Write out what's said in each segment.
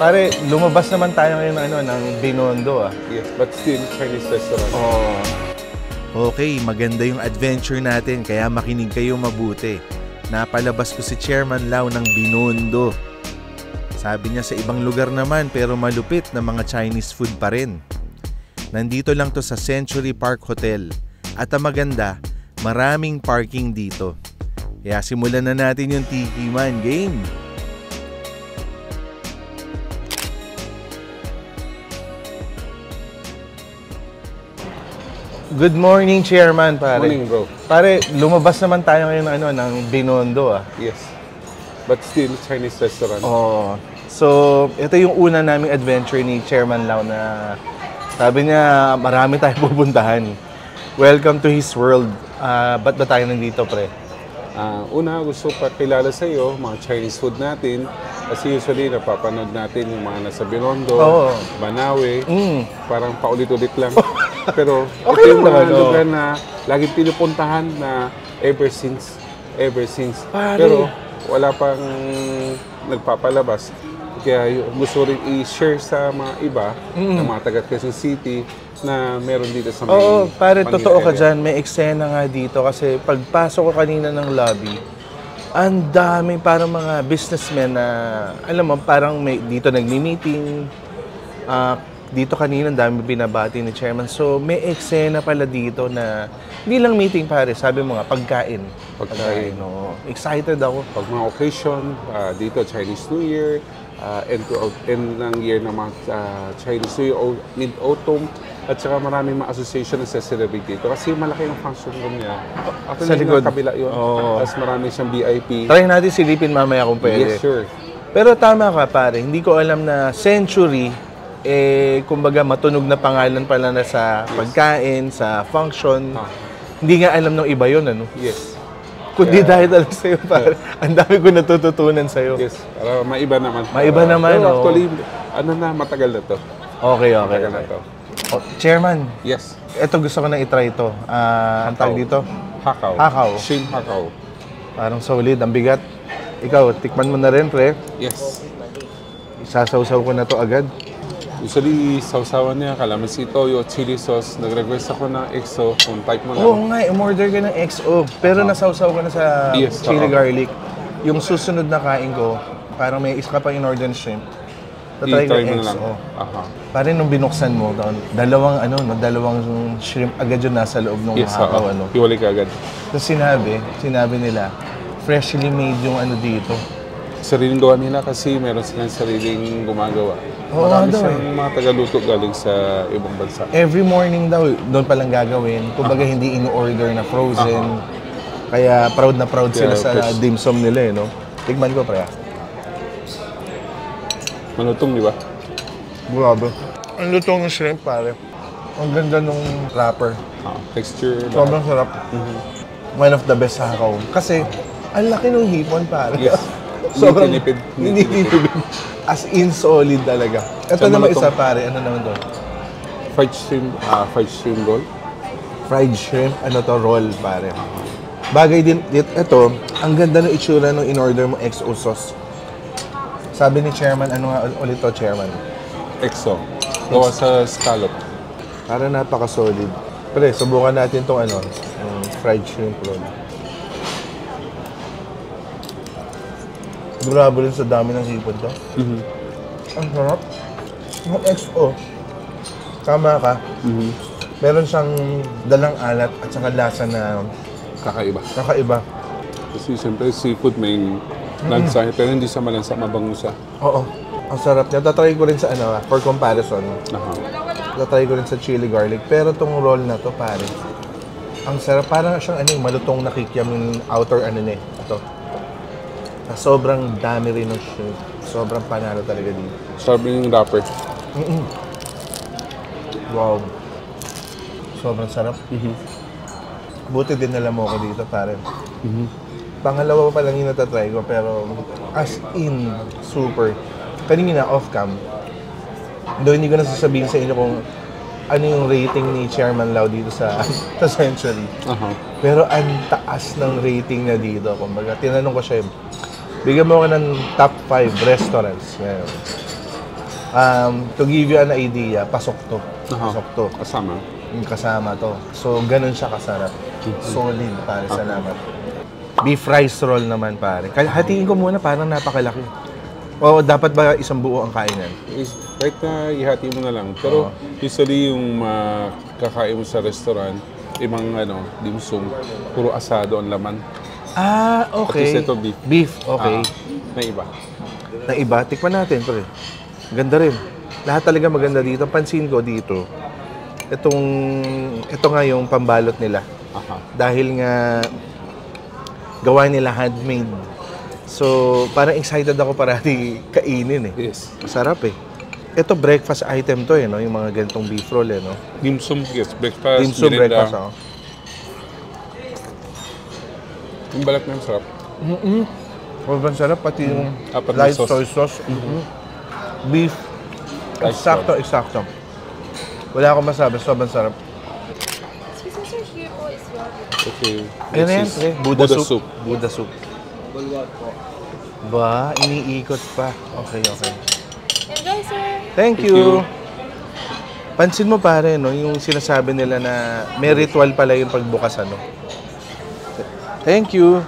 Pare, lumabas naman tayo ngayon ng, ng Binondo ah. Yes, but still Chinese restaurant. Okay, maganda yung adventure natin kaya makinig kayo mabuti. Napalabas ko si Chairman Lau ng Binondo. Sabi niya sa ibang lugar naman pero malupit na mga Chinese food pa rin. Nandito lang to sa Century Park Hotel. At ang maganda, maraming parking dito. Kaya simulan na natin yung Tiki Man game. Good morning, Chairman, pare. Morning, bro. Pare, lumabas naman tayo ngayon ng, ng Binondo ah. Yes, but still Chinese restaurant. So, ito yung una naming adventure ni Chairman Lau na sabi niya marami tayong pupuntahan. Welcome to his world. Ba't ba tayo nandito, pre? Una, gusto pakilala sa iyo mga Chinese food natin. Kasi usually napapanood natin yung mga nasa Binondo, Banawe, parang paulit-ulit lang. Pero okay ito yung mga naman, lugar na laging pinupuntahan na ever since. Pare. Pero wala pang nagpapalabas. Kaya gusto rin i-share sa mga iba, ng mga taga Quezon City, na meron dito sa may pare, totoo ka area. dyan. May eksena nga dito kasi pagpasok ko kanina ng lobby, ang dami parang mga businessmen na, alam mo, parang may, dito nagmi-meeting. Dito kanina, ang dami binabati ni Chairman. So, may eksena pala dito na hindi lang meeting, pare. Sabi mo nga, pagkain. No? Excited ako. Pag mga occasion, dito Chinese New Year, end ng year ng mga Chinese New Year, mid-autumn, at saka maraming mga association na sa-celebrate dito. Kasi malaki yung function room niya. Sa likod. Kabila yun. Tapos marami siyang VIP. Try natin silipin mamaya kung pwede. Yes, sure. Pero tama ka, pare. Hindi ko alam na Century, kumbaga matunog na pangalan pala na sa pagkain, sa function. Hindi nga alam ng iba yun, ano? Yes. Kundi dahil alam sa'yo, pare. Ang dami ko natututunan sa'yo. Yes. Para maiba naman. Maiba naman, pero actually, matagal na to. Okay. Matagal na to. Chairman, Yes. ito gusto ko na itry ito. Ang tawag dito? Hakaw. Hakaw. Shrimp hakaw. Parang solid, ang bigat. Ikaw, tikman mo na rin, pre. Yes. Isasawsaw ko na to agad. Usually, sausawan niya, kalamansi toyo, chili sauce. Nag-request ako ng EXO kung type mo lang. Oo nga, umorder ka ng XO. Pero nasawsaw ko na sa Yes, chili garlic. Yung susunod na kain ko, parang may isa ka pa in-order na shrimp. Tatry ko I-try mo yung na lang. XO. Aha. Parang nung binuksan mo, dalawang shrimp agad yun nasa loob ng Yes, hakaw. Hiwalay ka agad. Tapos sinabi nila, freshly made yung dito. Sariling gawa nila kasi meron silang sariling gumagawa. Oo, Marami daw siyang mga tagaluto galing sa ibang bansa. Every morning daw, doon palang gagawin. Kumbaga hindi in-order na frozen. Kaya proud na proud sila sa fresh. dim sum nila, no? Tigman ko, pre. Malutong, di ba? Grabe. Ang lutong ng shrimp, pare. Ang ganda nung wrapper. Texture. Sobrang sarap. One of the best sa hakaw. Kasi, ang laki ng hipon, pare. Yes. Sobrang Hindi Hindi tinipid. As in, solid talaga. Ito Saan naman malutong? isa, pare. Ano naman to? Fried shrimp roll. Fried shrimp, roll, pare. Bagay din, ito, ang ganda ng itsura nung in-order mo XO sauce. Sabi ni Chairman, ano nga ulit to, Chairman? EXO. Gawa sa scallop. Para napaka-solid. Pre, subukan natin tong yung fried shrimp roll. Grabe rin sa dami ng sipon to. Ang sarap. Yung XO, tama ka. Meron siyang dalang alat at saka lasa na Kakaiba. kakaiba. Kasi siyempre seafood may lansa, pero hindi sa malansa, mabango siya. Oo, ang sarap niya. Tatry ko rin sa for comparison. Aha. Tatry ko rin sa chili garlic. Pero tong roll na to, pare, ang sarap. Parang siyang malutong nakikiam yung outer niya. Ito. Sobrang dami rin ng shrimp. Sobrang panalo talaga dito. Sarap yung wrapper. Wow. Sobrang sarap. Buti din nala mo ako dito, pare. Pangalawa pa lang yung natatry ko, pero as in, super. Kanina off-cam, though hindi ko na sasabihin sa inyo kung ano yung rating ni Chairman Lau dito sa Century. Pero ang taas ng rating niya dito. Kumbaga, tinanong ko siya, bigyan mo ako ng top 5 restaurants ngayon To give you an idea, pasok to. Aha. Pasok to. Kasama. Yung kasama to. So, ganun siya kasarap. Solid, pare. Salamat. Beef rice roll naman, pare. Hatiin ko muna, parang napakalaki. O, dapat ba isang buo ang kainan? Right na ihati mo na lang. Pero usually yung kakain mo sa restaurant, ibang dim sum, puro asado ang laman. Ah, okay. At least ito beef. Beef, okay. Na iba. Na iba, tikman natin, pre. Ganda rin. Lahat talaga maganda dito. Pansin ko dito, ito nga yung pambalot nila. Aha. Dahil nga, gawa nila handmade. So, parang excited ako parati kainin eh. Yes. Masarap eh. Ito breakfast item to eh, no? Yung mga ganitong beef roll eh, no? Dim sum, yes. Breakfast, Dim sum merienda. breakfast, oh. Yung balat na yung sarap. Sobrang sarap, pati yung Apat na light sauce. soy sauce. Beef. Light Eksakto, eksakto. Wala akong masabi, sobrang sarap. Excuse me, sir, here po is your Okay. Ano yan, This is pre? Buddha soup. soup. Buddha soup. Ba, iniikot pa. Okay, okay. Enjoy, sir! Thank you. Pansin mo pare, no, yung sinasabi nila na may ritual pala yung pagbukas, ano. Thank you.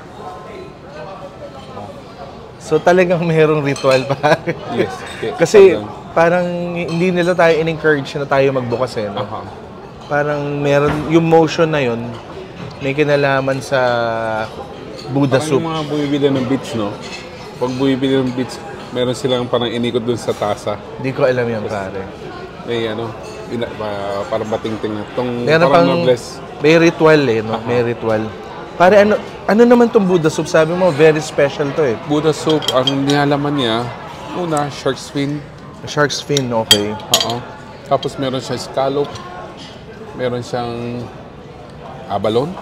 So talagang mayroong ritual pare. Yes. Yes. Kasi parang hindi nila tayo in-encourage na tayo magbukas eh, no? Aha. Parang meron, yung motion na yun, may kinalaman sa Buddha Parang soup. yung mga bumibili ng beach, no? Pag bumibili ng beach, meron silang parang inikot dun sa tasa. Hindi ko alam yan pare. May parang bating-ting na. Itong Meron parang pang, nobles. may ritual eh, no? May ritual. Pare, ano naman tong Buddha soup? Sabi mo, very special to eh. Buddha soup, ang nilalaman niya, una, shark's fin. Shark's fin, okay. Oo. Tapos meron siyang scallop. Meron siyang abalone.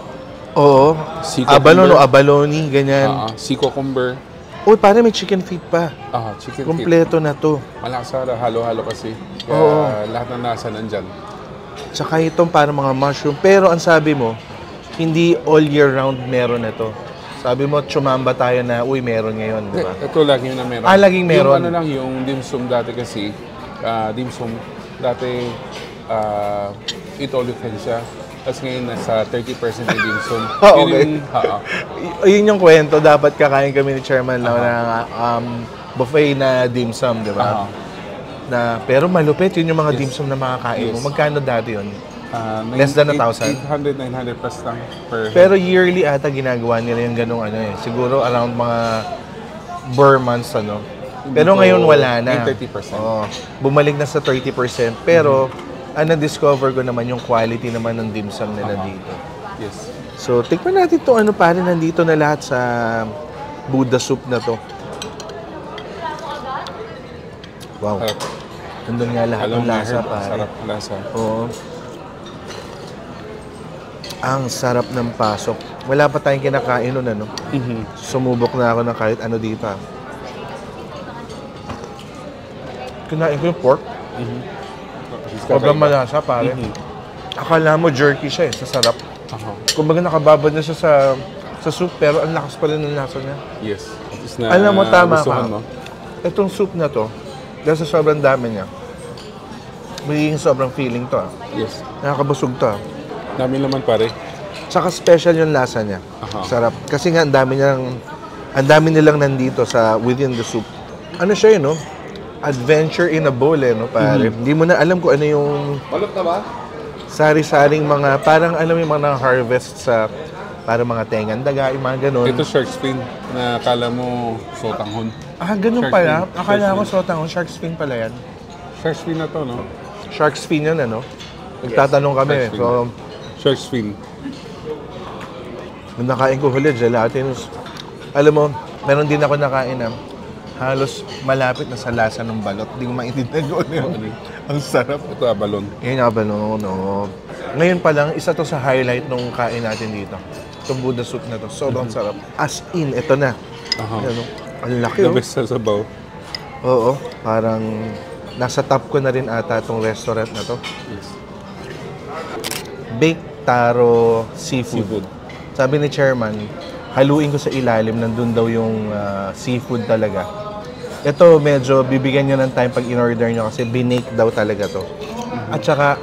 Oo. Sea Abalone o cucumber. abalone, ganyan. Sea cucumber. Uy, pare, may chicken feet pa. Chicken feet. Kompleto na to. Malasa, halo-halo kasi. Kaya Oo. lahat ng nasa nandyan. Tsaka itong parang mga mushroom. Pero ang sabi mo, hindi all year round meron ito. Sabi mo, tsumamba tayo na, uy, meron ngayon, di ba? Ito lagi na meron. Laging meron. Yung lang, yung dim sum dati kasi, dim sum, dati, eat all you can siya. Tapos ngayon, nasa 30% yung dim sum. Oh, Yun okay. Yun yung kwento, dapat kakain kami ni Chairman Lau ng buffet na dim sum, di ba? Pero malupit, yun yung mga dim sum na makakain mo. Yes. Magkano dati yun? Less than 1,000? 800, 900 plus lang per Pero yearly ata ginagawa nila yung ganung ano eh. Siguro around mga months ano. Pero ngayon wala na. May 30%. Oo. Bumalik na sa 30%. Pero ang na-discover ko naman yung quality naman ng dim sum nila dito. Yes. So, tikman natin to ano pare, nandito na lahat sa Buddha soup na to. Wow. Sarap. Nandun nga lahat ng lasa pare. Sarap lasa. Oo. Ang sarap ng pasok. Wala pa tayong kinakain nun, ano? Sumubok na ako ng kahit ano dito. Kinain ko yung pork. Sobrang malasa, pare. Akala mo jerky siya eh, sa sarap. Kumbaga nakababad na siya sa soup, pero ang lakas pala ng lasa niya. Yes. Na, Alam mo, tama gustuhan ka. mo. Itong soup na to, dahil sa sobrang dami niya, magiging sobrang feeling to. Yes. Nakakabusog to. Dami naman pare. Tsaka special yung lasa niya. Sarap. Kasi nga, ang dami nilang nandito sa within the soup. Ano siya yun, no? Adventure in a bowl, eh, no, pare? Hindi mo na alam kung ano yung... Balot na ba? Sari-saring mga, parang alam mo yung mga harvest sa, parang mga tengan daga, yung mga ganun. Ito shark's fin na akala mo sotanghon. Ganun shark pala. fin. Akala Shark ko fin. sotanghon, shark's fin pala yan. Shark's fin na to, no? Shark's fin yun, ano? Nagtatanong kami, Shark's fin. so... Shark's fin. Nung nakain ko huli, gelatinous. Alam mo, meron din ako nakain na halos malapit na sa lasa ng balot. Hindi ko maintindihan kung ano yun. Ang sarap. Ito abalon. Yan nga ba, no? Ngayon pa lang, isa to sa highlight nung kain natin dito. Itong Buddha soup na to. Sobrang sarap. As in, ito na. Yan, no? Ang laki, The oh. best sa sabaw. Oo, parang nasa top ko na rin ata itong restaurant na to. Yes. Baked taro seafood. Seafood. Sabi ni Chairman, haluin ko sa ilalim, nandun daw yung seafood talaga. Ito, medyo bibigyan nyo ng time pag in-order nyo kasi binake daw talaga to. At saka,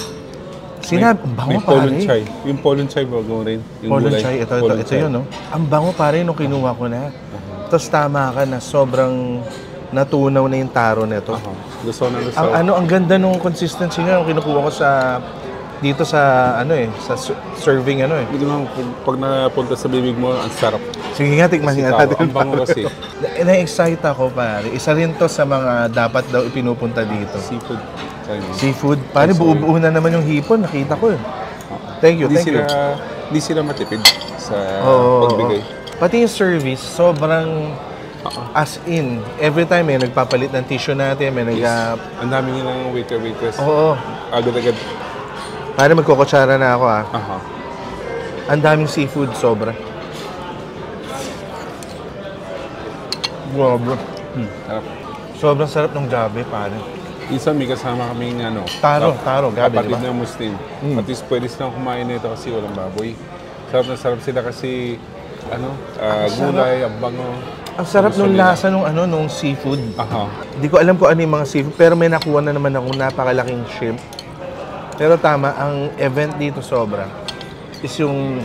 May bango polon pare. chai. Yung polon chai, bago rin. Yung Polon gulay. chai, ito Polon chai. yun, no? Ang bango pare nung kinuha ko na. Tapos tama ka na sobrang natunaw na yung taro nito. Gusto na gusto. Ang ganda nung consistency niya yung kinukuha ko dito sa serving Hindi naman, pag napunta sa bibig mo, ang sarap. Sige nga, tikman nga Taro, natin. ang bango kasi. Na-excite ako pare. Isa rin to sa mga dapat daw ipinupunta dito. Seafood. Chinese. Seafood. Pare, buo-buo na naman yung hipon. Nakita ko eh. Thank you, thank you. Hindi sila matipid sa Oo, pagbigay. pati yung service, sobrang as in. Every time may nagpapalit ng tissue natin, may Ang dami nilang waitress. Oo. Agad-agad. Pare, magkukutsara na ako ah. Aha. Ang daming seafood, sobra. Wow, bro. Sarap. Sobrang sarap ng gabi, pare. Minsan may kasama kaming Taro, gabi, kapatid diba? na Muslim. At least pwede silang kumain nito kasi walang baboy. Sarap na sarap sila kasi gulay, ang bango. Ang sarap Gusto nung nila. lasa nung seafood. Aha. Hindi ko alam kung ano yung mga seafood, pero may nakuha na naman akong napakalaking shrimp. Pero tama, ang event dito sobra is yung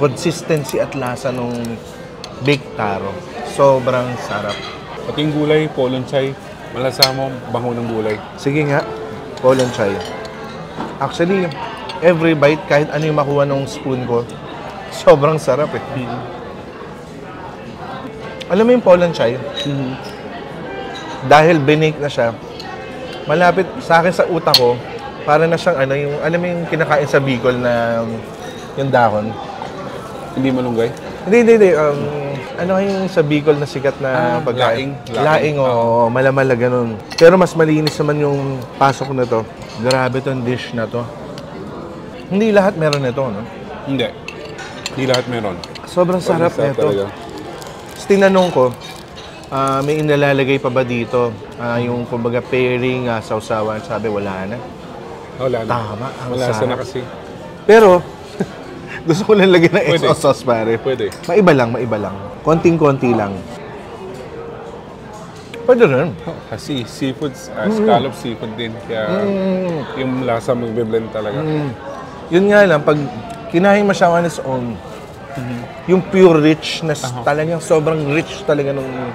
consistency at lasa nung baked taro. Sobrang sarap. Pati yung gulay, polon chai, malasa mo, bango ng gulay. Sige nga, polon chai. Actually, every bite, kahit ano yung makuha nung spoon ko, sobrang sarap eh. Alam mo yung polon chai? Dahil binake na siya, malapit sa akin sa utak ko, para na siyang alam mo yung kinakain sa Bicol na yung dahon. Hindi malunggay. Hindi. Ano yung sa Bicol na sikat na pagkain? laing. Oo, malamala ganun. Pero mas malinis naman yung pasok na to. Grabe tong dish na to. Hindi lahat meron nito, no? Hindi. Hindi lahat meron. Sobrang sarap nito. Tapos tinanong ko, may inalalagay pa ba dito? Yung kumbaga pairing, sausawan, sabi wala na. Wala na. Tama, ang Malasa sarap. na kasi. Pero, gusto ko lang lagyan ng Pwede. extra sauce, pare. Pwede. Maiba lang. Konting-konti lang. Pwede rin. Kasi seafood, scallop seafood din. Kaya yung lasa magbe-blend talaga. Yun nga lang, pag kinain mo siya on its own, yung pure richness, talagang sobrang rich talaga nung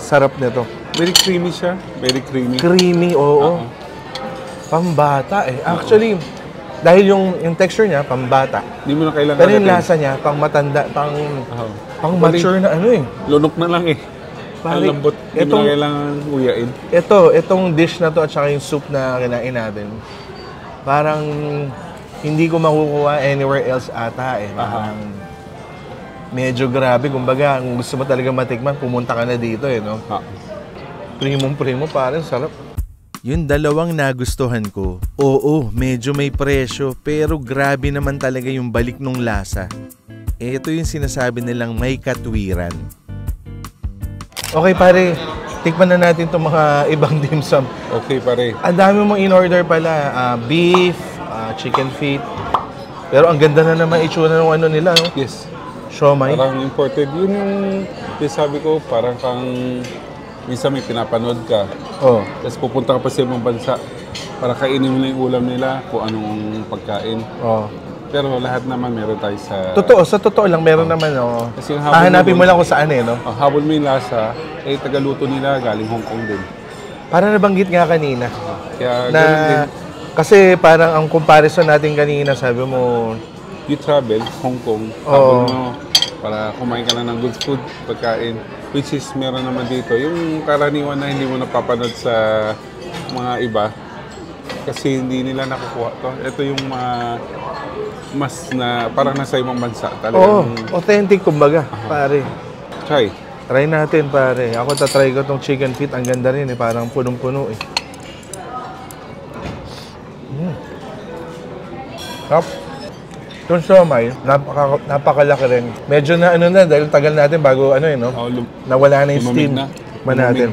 sarap nito. Very creamy siya. Very creamy. Creamy, oo. Pambata eh. Actually, dahil yung texture niya, pambata. Hindi mo na kailangan Pero yung lasa niya, pang matanda, pang mature na ano eh. Lunok na lang eh. Pare, Ang lambot. Hindi mo na kailangan uyain. Itong dish na to at saka yung soup na kinain natin, parang hindi ko makukuha anywhere else ata eh. Parang medyo grabe. Kumbaga, kung gusto mo talaga matikman, pumunta ka na dito eh, no? Primo, parang sarap. Yung dalawang nagustuhan ko, oo, medyo may presyo, pero grabe naman talaga yung balik nung lasa. Ito yung sinasabi nilang may katwiran. Okay pare, tikman na natin itong mga ibang dim sum. Okay pare. Ang dami mong in-order pala, beef, chicken feet. Pero ang ganda na naman itsura ng ano nila, no? Yes. Siomai. Parang imported. Yun yung sabi ko, parang kang minsan may pinapanood ka. Oh. Tapos pupunta ka pa sa ibang bansa para kainin mo na yung ulam nila kung anong pagkain. Oh. Pero lahat naman meron tayo sa... Sa totoo lang, meron naman, oh. Kasi yung habol Hahanapin mo lang kung saan eh, no? Habol mo yung lasa, tagaluto nila galing Hong Kong din. Parang nabanggit nga kanina. Kaya ganun din. Kasi parang ang comparison natin kanina, sabi mo, You travel, Hong Kong, habol mo para kumain ka lang ng good food, pagkain. Which is meron naman dito. Yung karaniwan na hindi mo napapanood sa mga iba. Kasi hindi nila nakukuha to. Ito yung mas na parang nasa ibang bansa. authentic kumbaga, pare. Chai. Try natin, pare. Ako tatry ko tong chicken feet. Ang ganda rin eh. Parang punong-puno eh. Sarap. Itong siomai, napakalaki rin. Medyo na dahil tagal natin bago no? Nawala na yung steam natin.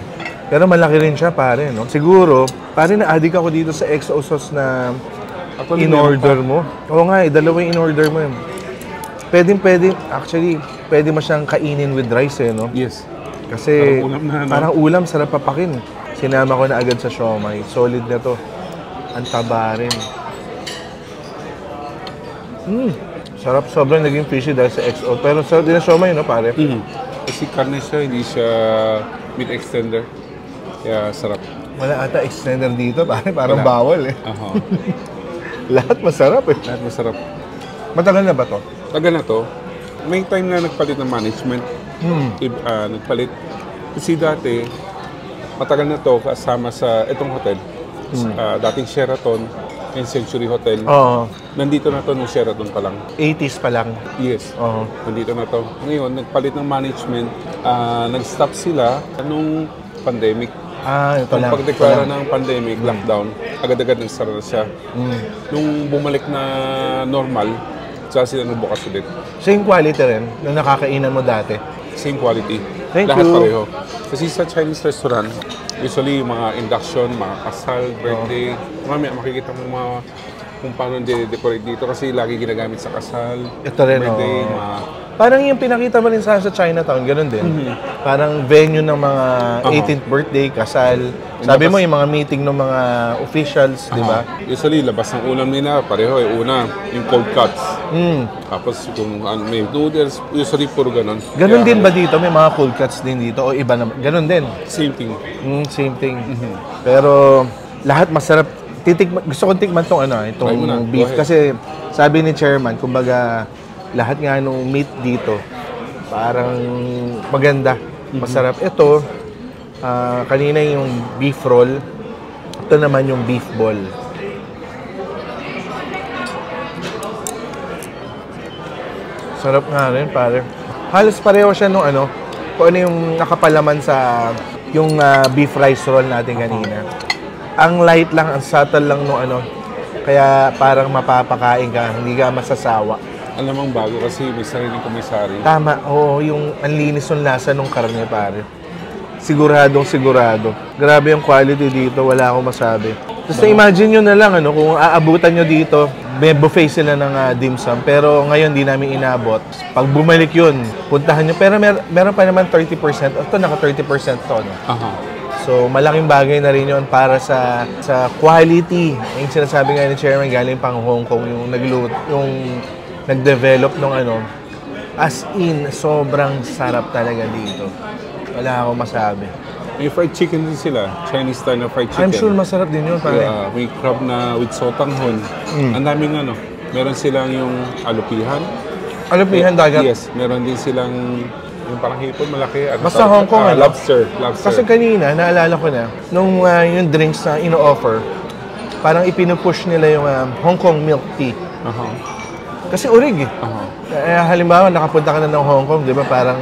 Pero malaki rin siya, pare, no? Siguro, pare na-addict ako dito sa XO sauce na in-order mo. Oo nga, dalawa yung in-order mo. Pwede mo siyang kainin with rice, no? Yes. Kasi Parang ulam na, no? parang ulam, sarap papakin. Sinama ko na agad sa siomai. Solid na to. Ang taba rin. Sarap, sobrang naging fishy dahil sa XO. Pero sarap din na siomai, no, pare? Kasi karne siya, hindi siya meat extender. Kaya sarap. Wala ata extender dito, pare. Parang Wala. bawal eh. Aha. Lahat masarap eh. Lahat masarap. Matagal na ba to? Taga na to, may time na nagpalit ng management. Nagpalit. Kasi dati, matagal na to kasama sa itong hotel. Dating Sheraton and Century Hotel. Oo. Nandito na to nung Sheraton pa lang. 80s pa lang. Yes. Oo. Nandito na to. Ngayon, nagpalit ng management. Nag-stop sila nung pandemic. Ito Nung lang. pagdeklara ng pandemic, lockdown, agad-agad nagsara na siya. Nung bumalik na normal, saka sila nagbukas ulit. Same quality rin na nakakainan mo dati. Same quality. Thank Lahat you. pareho. Kasi sa Chinese restaurant, usually yung mga induction, mga kasal, birthday, mamaya makikita mo kung paano de-decorate dito kasi lagi ginagamit sa kasal, Ito rin, birthday, oo. mga... Parang yung pinakita mo rin sa Chinatown, ganun din. Parang venue ng mga 18th birthday, kasal. Sabi mo yung mga meeting ng mga officials, di ba? Usually, labas ng ulam nila, pareho eh. Una, yung cold cuts. Tapos kung may noodles, usually puro ganun. Ganun Kaya, din ba dito? May mga cold cuts din dito? O iba naman? Ganun din. Same thing. Same thing. Pero lahat masarap. Gusto kong tikman itong Try mo na. beef. Go ahead. Kasi sabi ni chairman, kumbaga lahat nga nung meat dito, parang maganda. Masarap. Ito, kanina yung beef roll. Ito naman yung beef ball. Sarap nga rin, pare. Halos pareho siya nung kung ano yung nakapalaman sa yung beef rice roll natin kanina. Ang light lang, ang subtle lang nung kaya parang mapapakain ka, hindi ka masasawa. Alam mong bago kasi may sariling komisari. Tama, oo, yung ang linis ng lasa ng karne, pare. Sigurado. Grabe yung quality dito, wala akong masabi. Tapos na-imagine nyo na lang, kung aabutan nyo dito, may buffet sila ng dim sum, pero ngayon di namin inabot. Pag bumalik yun, puntahan nyo. Pero meron pa naman 30%. Ito, naka 30% to, no? So, malaking bagay na rin yun para sa quality. Yung sinasabi nga ni Chairman, galing pang Hong Kong, yung nag-develop ng as in, sobrang sarap talaga dito. Wala akong masabi. May fried chicken din sila. Chinese style na fried chicken. I'm sure masarap din yun, pare. May crab na with sotanghon. Ang daming meron silang yung alupihan. Alupihan dagat? Yes. Meron din silang yung parang hipon malaki. Basta Hong Kong, Lobster. Kasi kanina, naalala ko na, nung yung drinks na ino-offer, parang ipinupush nila yung Hong Kong milk tea. Kasi urig eh. Halimbawa, nakapunta ka na ng Hong Kong, di ba? Parang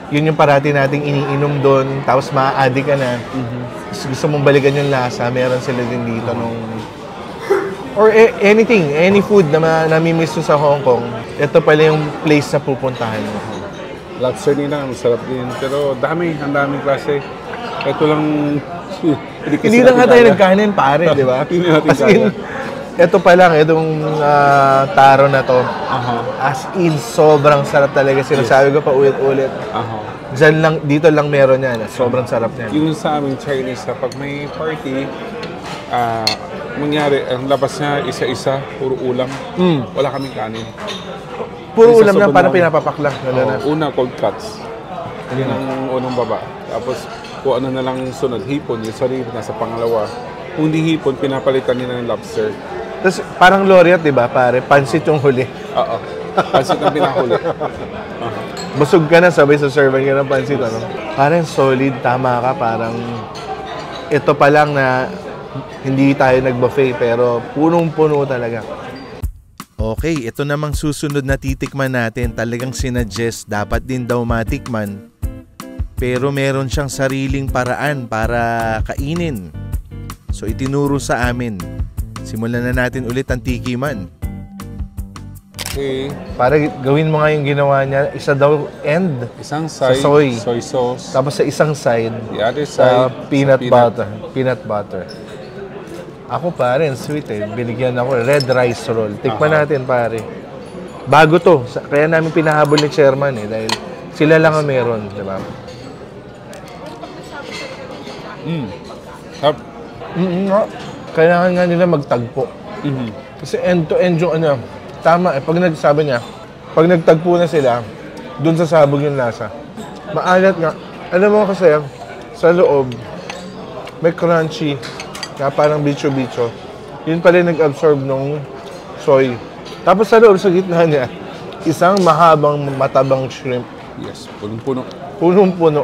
yun yung parati nating iniinom doon, tapos ma-addict ka na. Gusto mong balikan yung lasa, meron sila din dito nung... Or anything, any food na namimiss mo sa Hong Kong, ito pala yung place na pupuntahan mo. Lobster nila, masarap din. Pero ang daming klase. Ito lang... Hindi lang nga tayo nagkanin, pare, di ba? Hindi natin As in, ito pa lang, itong taro na to. As in, sobrang sarap talaga. Sinasabi ko pa ulit-ulit. Dito lang meron yan. Sobrang sarap niyan. Yung sa aming Chinese, pag may party, mangyari, ang labas niya, isa-isa, puro ulam. Wala kaming kanin. Puro ulam lang, parang pinapapak lang. Una, cold cuts. Yun ang unang baba. Tapos, kung ano na lang sunod, hipon. Yung sorry, nasa pangalawa. Kung di hipon, pinapalitan nila ng lobster. Tapos parang Loriat, di ba, pare? Pansit yung huli. Oo. Pansit ang pinakahuli. Busog ka na, sabay sa servan ka ng pansit, Parang solid, tama ka, parang ito pa lang na hindi tayo nag-buffet, pero punong-puno talaga. Okay, ito namang susunod na titikman natin, talagang sinuggest dapat din daw matikman. Pero meron siyang sariling paraan para kainin. So itinuro sa amin. Simulan na natin ulit ang tikiman. Okay. Para gawin mo nga yung ginawa niya, isa daw end. Isang side, Sa soy. soy sauce. Tapos sa isang side, The other sa side, peanut butter. Peanut butter. Ako pare, sweet eh. Binigyan ako red rice roll. Tikman natin pare. Bago to. Kaya namin pinahabol ni chairman eh. Dahil sila lang ang meron. Diba? Sarap. Nga. Kailangan nga nila magtagpo. Kasi end-to-end yung ano, tama eh. Pag nagsabi niya, pag nagtagpo na sila, dun sa sabog yung lasa. Maalat nga. Alam mo kasi, sa loob, may crunchy, na parang bicho-bicho. Yun pala yung nag-absorb nung soy. Tapos sa loob, sa gitna niya, isang mahabang matabang shrimp. Yes, punong-puno. Punong-puno.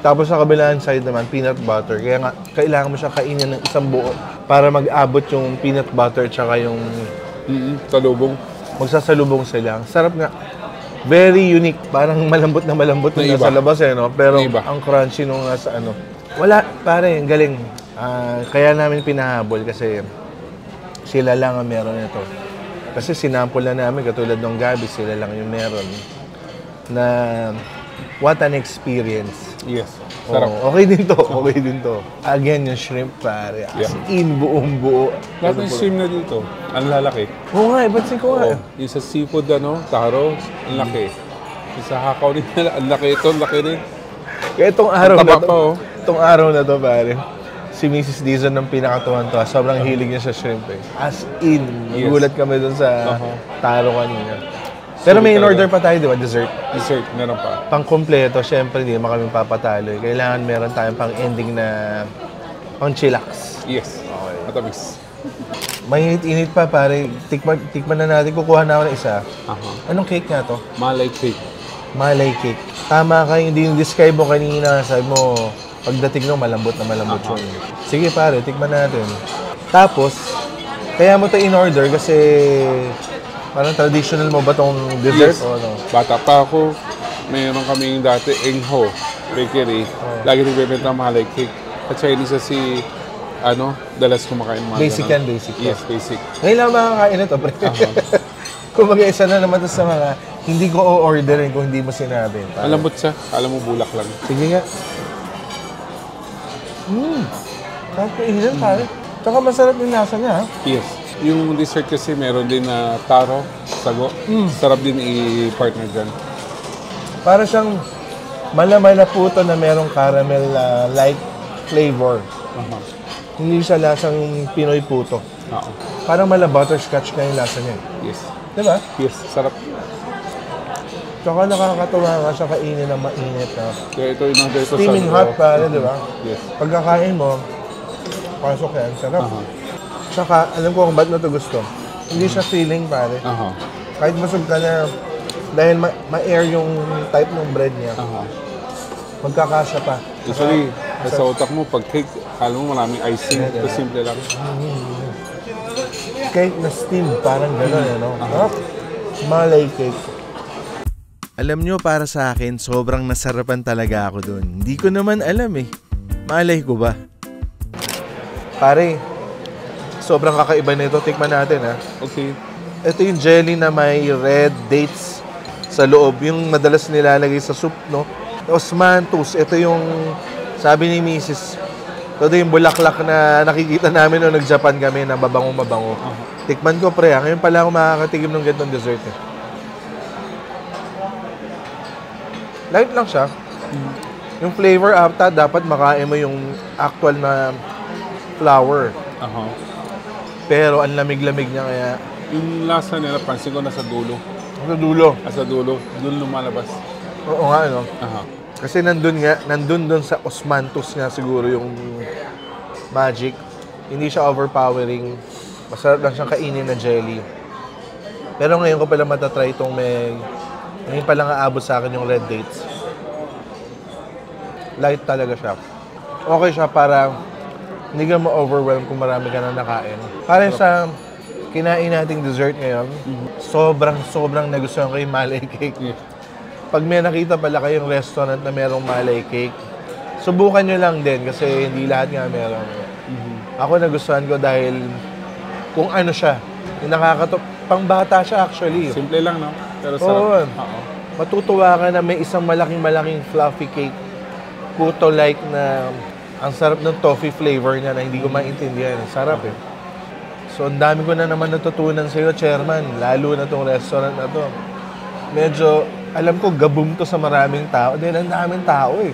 Tapos sa kabilang side naman, peanut butter. Kaya nga, kailangan mo siya kainin ng isang buo para mag-abot yung peanut butter tsaka yung Talubong. magsasalubong sila. Ang sarap nga. Very unique. Parang malambot na malambot na Na iba. nasa labas eh, no? Pero Na iba. ang crunchy nung nasa ano. Wala, pare, ang galing. Kaya namin pinahabol kasi sila lang ang meron nito. Kasi sinample na namin, katulad ng gabi, sila lang yung meron. Na what an experience. Yes. Sarap. Oh, okay din to, okay din to. Again, yung shrimp, pare. As in, buong buo. Lahat ng stream na dito, ang lalaki. Oo nga, ipansin ko nga. Yung sa seafood, taro, ang laki. Yung sa hakaw din, ang laki ito, ang laki din. Kaya itong araw Ang na taba to, pa, oh. itong araw na to, pare, si Mrs. Dizon ng pinakatuwan to. Sobrang hilig niya sa shrimp eh. As in, Yes. nagulat kami dun sa Uh-huh. taro kanina. Pero may Solid in-order talaga. pa tayo, di ba? Dessert. Dessert, meron pa. Pang kompleto, syempre hindi naman kami papatalo. Kailangan meron tayong pang ending na pang chillax. Yes. Okay. Matamis. May init pa, pare. Tikman na natin. Kukuha na ako ng isa. Anong cake nga to? Malay cake. Malay cake. Tama ka, hindi yung describe mo kanina. Sabi mo, pagdating mo, malambot na malambot yun. Sige pare, tikman natin. Tapos, kaya mo to in-order kasi parang traditional mo ba tong dessert? Yes. O ano? Bata pa ako, mayroon kaming dati Engho Bakery. Lagi nagbebenta ng malay cake. Sa Chinese si, dalas kumakain mga Basic ganun. yan, basic. Yes, basic. Ngayon lang makakain na to, pre. Kung mag-isa na naman to sa mga hindi ko o-orderin kung hindi mo sinabi. Pare. Malambot siya. Alam mo, bulak lang. Sige nga. Sarap ko ilan, pare. Tsaka masarap yung lasa niya, ha? Yes. Yung dessert kasi meron din na taro, sago. Sarap din i-partner dyan. Para siyang malaman na puto na merong caramel-like flavor. Hindi siya lasang Pinoy puto. Oo. Parang mala butterscotch na yung lasa niya. Yes. Di ba? Yes, sarap. Tsaka nakakatuwa nga siya kainin ng mainit na. Kaya ito yung order ko Steaming hot, pare, di ba? Yes. Pagkakain mo, pasok yan, sarap. Tsaka, alam ko kung ba't na ito gusto. Hindi siya feeling, pare. Kahit busog ka na, dahil ma-air yung type ng bread niya, magkakasya pa. Usually, sa utak mo, pag cake, alam mo maraming icing. Ito simple lang. Cake na steam, parang gano'n, ano? Malay cake. Alam nyo, para sa akin, sobrang nasarapan talaga ako dun. Hindi ko naman alam eh. Malay ko ba? Pare, sobrang kakaiba na ito. Tikman natin, ha? Okay. Ito yung jelly na may red dates sa loob. Yung madalas nilalagay sa soup, no? Osmanthus. Ito yung, sabi ni Mrs. Ito yung bulaklak na nakikita namin nung nag-Japan kami na mabango-mabango. Tikman ko, pre. Ngayon pala ako makakatigim ng ganitong dessert. Eh. Light lang siya. Yung flavor after, dapat makain mo yung actual na flour. Pero ang lamig-lamig niya kaya... Yung lasa nila, pansin ko nasa dulo. Sa dulo. Sa dulo. Dulo lumalabas. Oo nga, no? Kasi nandun dun sa Osmanthus nga siguro yung magic. Hindi siya overpowering. Masarap lang siyang kainin na jelly. Pero ngayon ko pala matatry itong ngayon pa lang aabot sa akin yung red dates. Light talaga siya. Okay siya para hindi ka ma-overwhelm kung marami ka na nakain. Para sa kinain nating dessert ngayon, sobrang nagustuhan ko yung malay cake. Pag may nakita pala kayong restaurant na merong malay cake, subukan nyo lang din kasi hindi lahat nga meron. Ako nagustuhan ko dahil kung ano siya, yung pangbata siya actually. Simple lang, no? Pero sarap. Matutuwa ka na may isang malaking fluffy cake. Kuto-like na ang sarap ng toffee flavor niya na hindi ko maintindihan. Sarap eh. So, ang dami ko na naman natutunan sa'yo, Chairman. Lalo na tong restaurant na to. Medyo, alam ko, gabum to sa maraming tao. Dahil ang daming tao eh.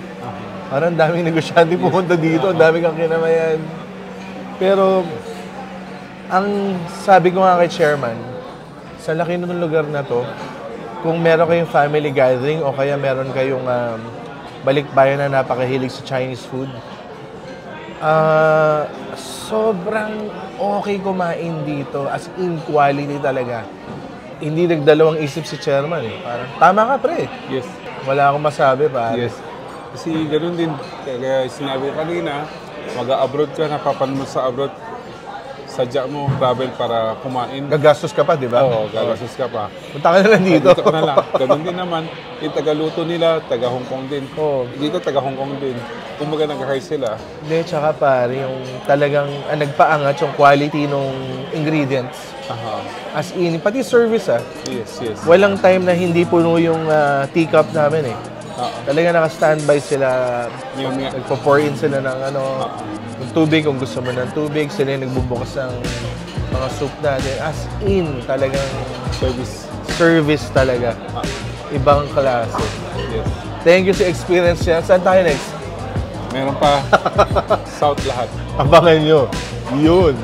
Parang daming negosyante pumunta dito, ang daming kang kinamayan. Pero, ang sabi ko nga kay chairman, sa laki ng lugar na to, kung meron kayong family gathering o kaya meron kayong balikbayan na napakahilig sa Chinese food, sobrang okay kumain dito. As in, quality talaga. Hindi nagdalawang isip si chairman. Parang, tama ka, pre. Yes. Wala akong masabi, pare. Yes. Kasi ganun din, kaya sinabi ko kanina, mag-abroad ka, napapan mo sa abroad, sadya mo travel para kumain. Gagastos ka pa, di ba? Oo, gagastos ka pa. Punta ka na lang dito. Dito ka na lang. Ganun din naman, yung taga-luto nila, taga-Hong Kong din. Oo. Dito, taga-Hong Kong din. Kumbaga nag-hire sila. Hindi, tsaka pare, yung talagang nagpaangat yung quality ng ingredients. Aha. As in, pati service Yes, yes. Walang time na hindi puno yung teacup namin eh. Talaga naka-standby sila. Yung nga. Nagpo-pour in sila ng yung tubig kung gusto mo ng tubig. Sila yung nagbubukas ng mga soup natin. As in, talagang service talaga. Ibang klase. Yes. Thank you sa experience niya. Saan tayo next? Meron pa. South lahat. Abangan nyo. Yun.